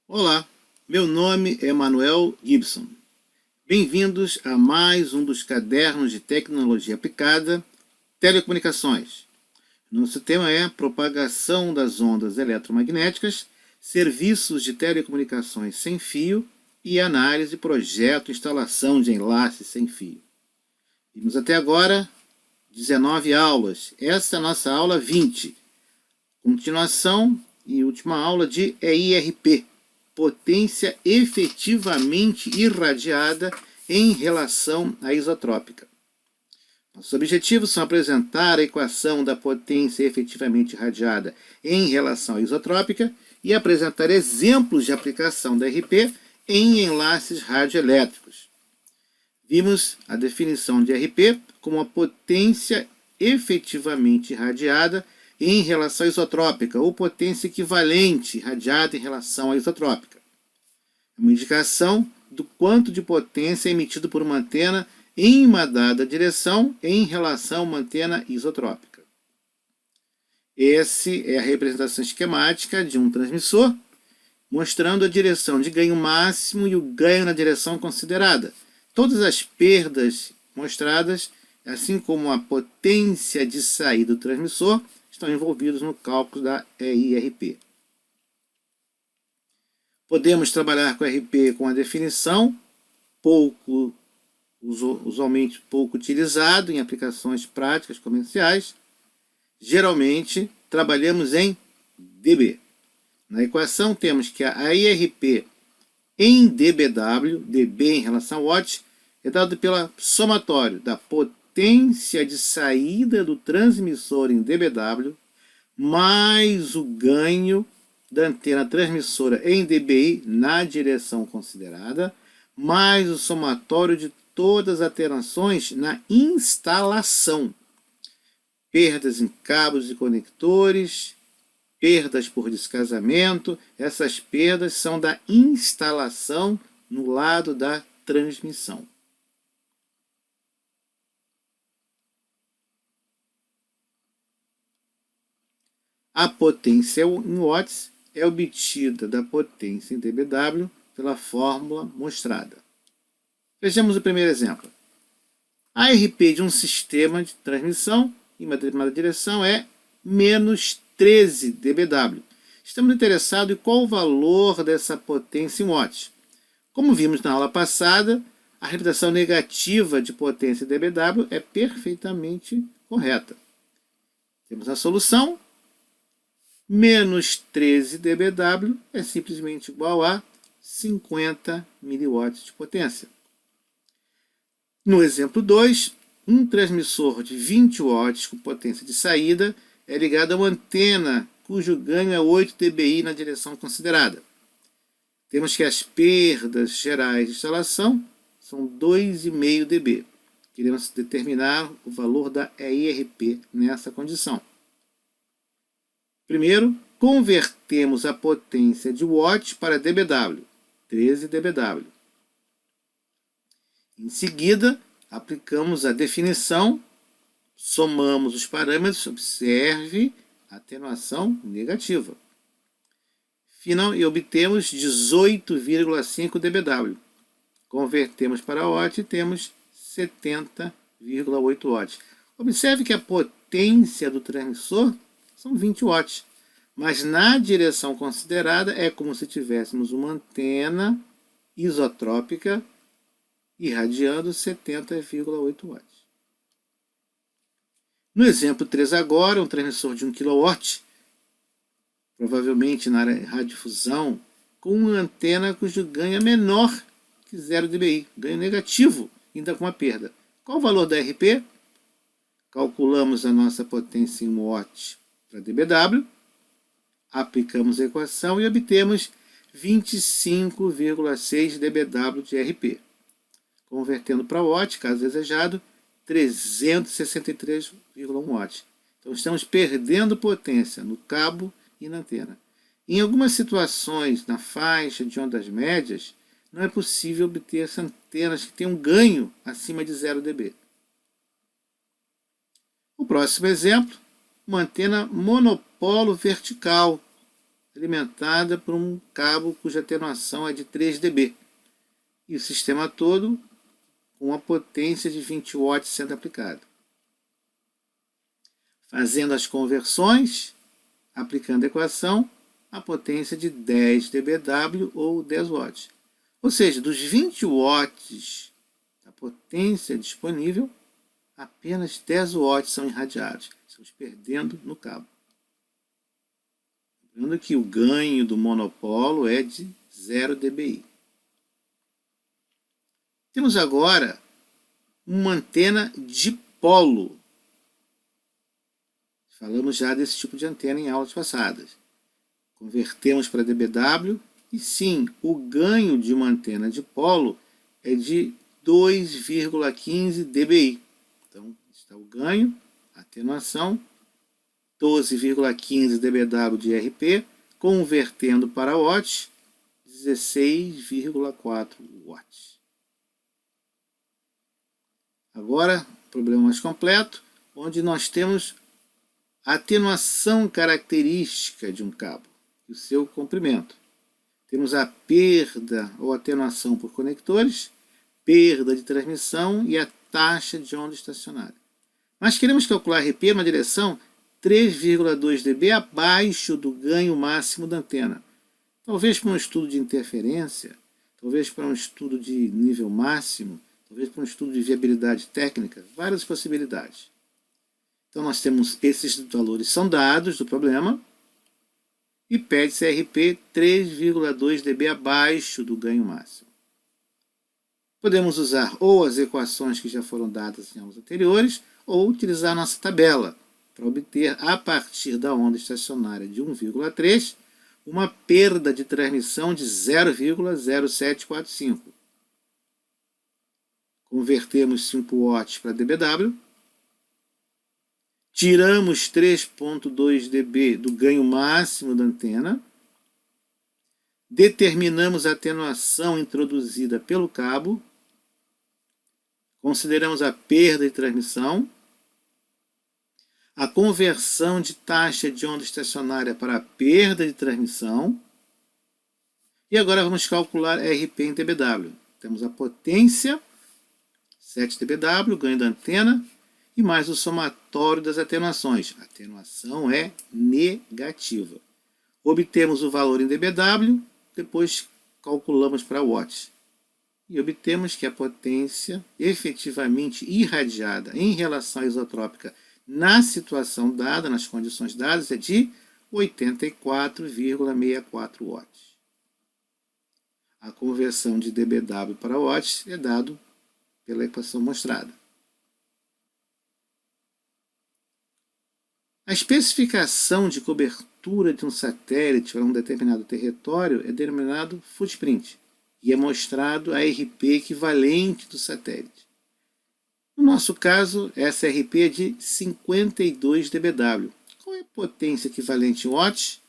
Olá, meu nome é Manuel Gibson. Bem-vindos a mais um dos cadernos de tecnologia aplicada, telecomunicações. Nosso tema é propagação das ondas eletromagnéticas, serviços de telecomunicações sem fio e análise, projeto e instalação de enlaces sem fio. Vimos até agora 19 aulas. Essa é a nossa aula 20. Continuação e última aula de EIRP. Potência efetivamente irradiada em relação à isotrópica. Nossos objetivos são apresentar a equação da potência efetivamente irradiada em relação à isotrópica e apresentar exemplos de aplicação da EIRP em enlaces radioelétricos. Vimos a definição de EIRP como a potência efetivamente irradiada em relação à isotrópica, ou potência equivalente irradiada em relação à isotrópica. É uma indicação do quanto de potência é emitido por uma antena em uma dada direção em relação a uma antena isotrópica. Essa é a representação esquemática de um transmissor, mostrando a direção de ganho máximo e o ganho na direção considerada. Todas as perdas mostradas, assim como a potência de saída do transmissor, estão envolvidos no cálculo da EIRP. Podemos trabalhar com EIRP com a definição, usualmente pouco utilizado em aplicações práticas comerciais. Geralmente, trabalhamos em dB. Na equação, temos que a EIRP em dBW, dB em relação ao watt, é dado pelo somatório da potência de saída do transmissor em dBW, mais o ganho da antena transmissora em dBi na direção considerada, mais o somatório de todas as alterações na instalação. Perdas em cabos e conectores, perdas por descasamento, essas perdas são da instalação no lado da transmissão. A potência em watts é obtida da potência em dBW pela fórmula mostrada. Vejamos o primeiro exemplo. A EIRP de um sistema de transmissão em uma determinada direção é menos 13 dBW. Estamos interessados em qual o valor dessa potência em watts. Como vimos na aula passada, a representação negativa de potência em dBW é perfeitamente correta. Temos a solução. Menos 13 dBW é simplesmente igual a 50 mW de potência. No exemplo 2, um transmissor de 20 watts com potência de saída é ligado a uma antena cujo ganho é 8 dBi na direção considerada. Temos que as perdas gerais de instalação são 2,5 dB. Queremos determinar o valor da EIRP nessa condição. Primeiro, convertemos a potência de watts para dBW, 13 dBW. Em seguida, aplicamos a definição, somamos os parâmetros, observe a atenuação negativa. E obtemos 18,5 dBW. Convertemos para watt e temos 70,8 watts. Observe que a potência do transmissor são 20 watts, mas na direção considerada é como se tivéssemos uma antena isotrópica irradiando 70,8 watts. No exemplo 3 agora, um transmissor de 1 kW, provavelmente na área de radiodifusão, com uma antena cujo ganho é menor que 0 dBi, ganho negativo, ainda com a perda. Qual o valor da EIRP? Calculamos a nossa potência em watts para dBW, aplicamos a equação e obtemos 25,6 dBW de EIRP. Convertendo para watt, caso desejado, 363,1 watts. Então estamos perdendo potência no cabo e na antena. Em algumas situações, na faixa de ondas médias, não é possível obter essas antenas que têm um ganho acima de 0 dB. O próximo exemplo, uma antena monopolo vertical. alimentada por um cabo cuja atenuação é de 3 dB, e o sistema todo com a potência de 20 watts sendo aplicado. Fazendo as conversões, aplicando a equação, a potência de 10 dBW ou 10 watts. Ou seja, dos 20 watts da potência disponível, apenas 10 watts são irradiados. Estamos perdendo no cabo. Lembrando que o ganho do monopolo é de 0 dBi. Temos agora uma antena dipolo. Falamos já desse tipo de antena em aulas passadas. Convertemos para dBW e sim, o ganho de uma antena dipolo é de 2,15 dBi. Então, está o ganho, atenuação, 12,15 dBW de RP, convertendo para watts, 16,4 watts. Agora, problema mais completo, onde nós temos a atenuação característica de um cabo e o seu comprimento. Temos a perda ou atenuação por conectores, perda de transmissão e a taxa de onda estacionária. Mas queremos calcular RP numa direção 3,2 dB abaixo do ganho máximo da antena. Talvez para um estudo de interferência, talvez para um estudo de nível máximo, talvez para um estudo de viabilidade técnica, várias possibilidades. Então nós temos esses valores são dados do problema e pede-se RP 3,2 dB abaixo do ganho máximo. Podemos usar ou as equações que já foram dadas em aulas anteriores ou utilizar nossa tabela para obter, a partir da onda estacionária de 1,3, uma perda de transmissão de 0,0745. Convertemos 5 watts para dBW, tiramos 3,2 dB do ganho máximo da antena, determinamos a atenuação introduzida pelo cabo, consideramos a perda de transmissão, a conversão de taxa de onda estacionária para a perda de transmissão, e agora vamos calcular RP em dBW. Temos a potência, 7 dBW, ganho da antena, e mais o somatório das atenuações. A atenuação é negativa. Obtemos o valor em dBW, depois calculamos para watts. E obtemos que a potência efetivamente irradiada em relação à isotrópica na situação dada, nas condições dadas, é de 84,64 watts. A conversão de dBW para watts é dado pela equação mostrada. A especificação de cobertura de um satélite para um determinado território é denominado footprint e é mostrado a RP equivalente do satélite. No nosso caso, essa RP é de 52 dBW. Qual é a potência equivalente em watts?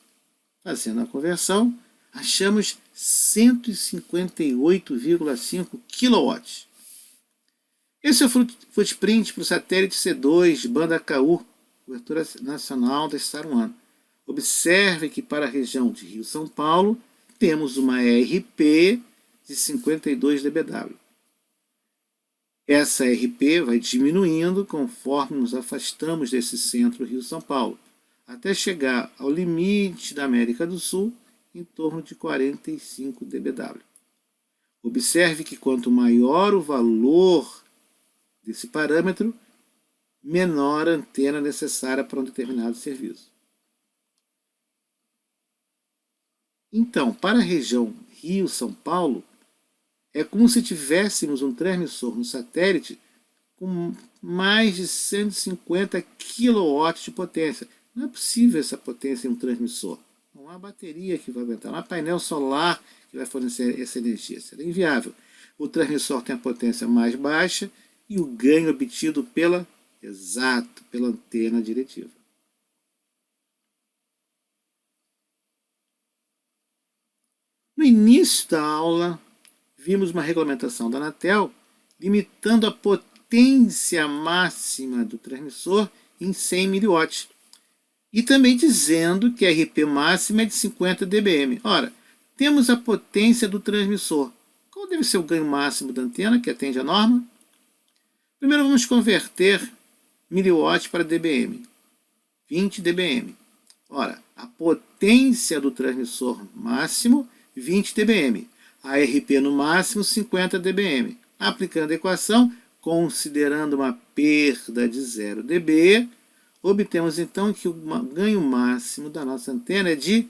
Fazendo a conversão, achamos 158,5 kW. Esse é o footprint para o satélite C2, banda KU, cobertura nacional da Star One. Observe que para a região de Rio-São Paulo, temos uma RP de 52 dBW. Essa RP vai diminuindo conforme nos afastamos desse centro Rio-São Paulo, até chegar ao limite da América do Sul, em torno de 45 dBW. Observe que quanto maior o valor desse parâmetro, menor a antena necessária para um determinado serviço. Então, para a região Rio-São Paulo, é como se tivéssemos um transmissor no satélite com mais de 150 kW de potência. Não é possível essa potência em um transmissor. Não há bateria que vai aguentar, não há painel solar que vai fornecer essa energia. Seria inviável. O transmissor tem a potência mais baixa e o ganho obtido pela antena diretiva. No início da aula, vimos uma regulamentação da Anatel limitando a potência máxima do transmissor em 100 mW. E também dizendo que a RP máxima é de 50 dBm. Ora, temos a potência do transmissor. Qual deve ser o ganho máximo da antena que atende à norma? Primeiro vamos converter miliwatt para dBm. 20 dBm. Ora, a potência do transmissor máximo, 20 dBm. A RP no máximo, 50 dBm. Aplicando a equação, considerando uma perda de 0 dB, obtemos então que o ganho máximo da nossa antena é de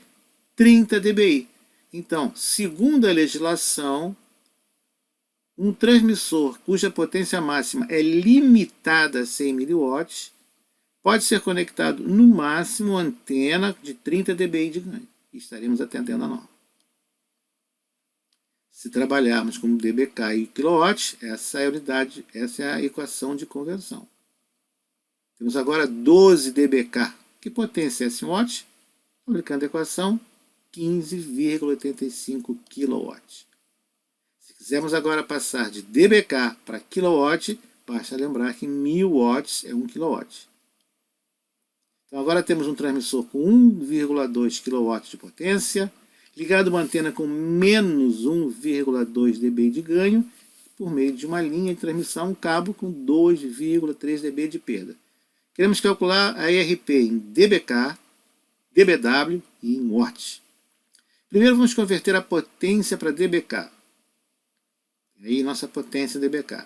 30 dBi. Então, segundo a legislação, um transmissor cuja potência máxima é limitada a 100 mW pode ser conectado no máximo a antena de 30 dBi de ganho. E estaremos atendendo a norma. Se trabalharmos com dBk e kW, essa é a unidade, essa é a equação de conversão. Temos agora 12 dBk. Que potência é esse watt? Aplicando a equação, 15,85 kW. Se quisermos agora passar de dBk para kW, basta lembrar que 1000 watts é 1 kW. Então agora temos um transmissor com 1,2 kW de potência, ligado a uma antena com menos 1,2 dB de ganho, por meio de uma linha de transmissão, um cabo com 2,3 dB de perda. Queremos calcular a IRP em dBk, dBw e em watts. Primeiro vamos converter a potência para dBk. E aí nossa potência dBk.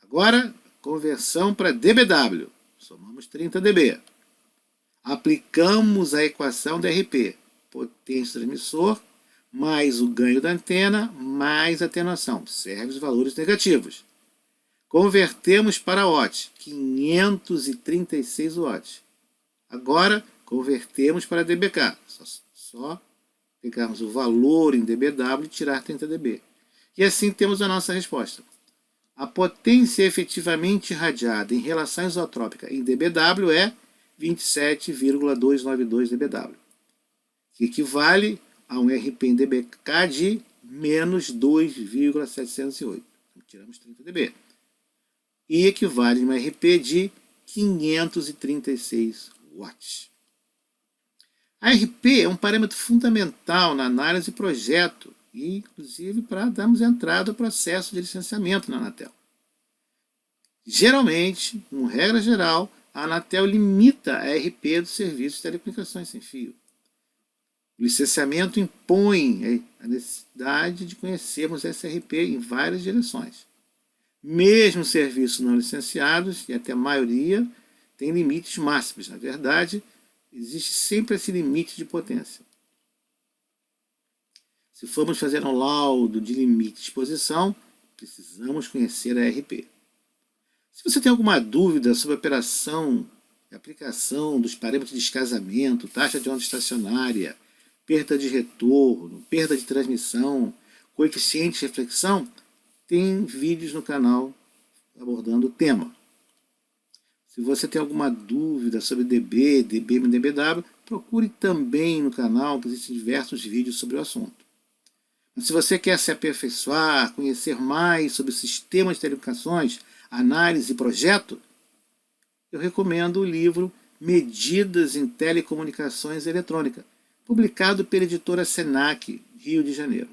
Agora, conversão para dBw. Somamos 30 dB. Aplicamos a equação da RP. Potência do transmissor, mais o ganho da antena, mais atenuação. Serve os valores negativos. Convertemos para watt, 536 watts. Agora, convertemos para dBk. Só pegarmos o valor em dBw e tirar 30 dB. E assim temos a nossa resposta. A potência efetivamente irradiada em relação isotrópica em dBw é 27,292 dBw, que equivale a um RP em dBk de menos 2,708. Tiramos 30 dB. E equivale a um RP de 536 watts. A RP é um parâmetro fundamental na análise de projeto e, inclusive, para darmos entrada ao processo de licenciamento na Anatel. Geralmente, como regra geral, a Anatel limita a RP dos serviços de telecomunicações sem fio. O licenciamento impõe a necessidade de conhecermos essa RP em várias direções. Mesmo serviços não licenciados, e até a maioria, tem limites máximos. Na verdade, existe sempre esse limite de potência. Se formos fazer um laudo de limite de exposição, precisamos conhecer a RP. Se você tem alguma dúvida sobre a operação e aplicação dos parâmetros de descasamento, taxa de onda estacionária, perda de retorno, perda de transmissão, coeficiente de reflexão, tem vídeos no canal abordando o tema. Se você tem alguma dúvida sobre dB, dBm e dBw, procure também no canal, que existem diversos vídeos sobre o assunto. Mas se você quer se aperfeiçoar, conhecer mais sobre sistemas de telecomunicações, análise e projeto, eu recomendo o livro Medidas em Telecomunicações Eletrônicas, publicado pela editora Senac, Rio de Janeiro.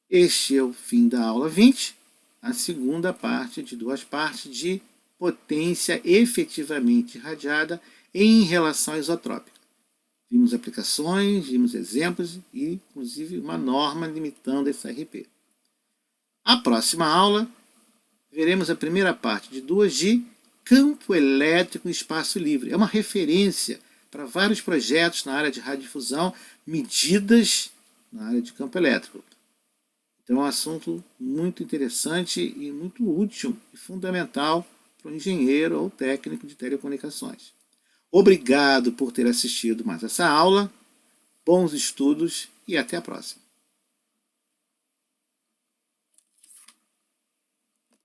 Este é o fim da aula 20, a segunda parte de duas partes de potência efetivamente irradiada em relação à isotrópica. Vimos aplicações, vimos exemplos e, inclusive, uma norma limitando esse RP. A próxima aula, veremos a primeira parte de duas de campo elétrico em espaço livre. É uma referência para vários projetos na área de radiodifusão, medidas na área de campo elétrico. Então é um assunto muito interessante e muito útil e fundamental para o engenheiro ou técnico de telecomunicações. Obrigado por ter assistido mais essa aula, bons estudos e até a próxima.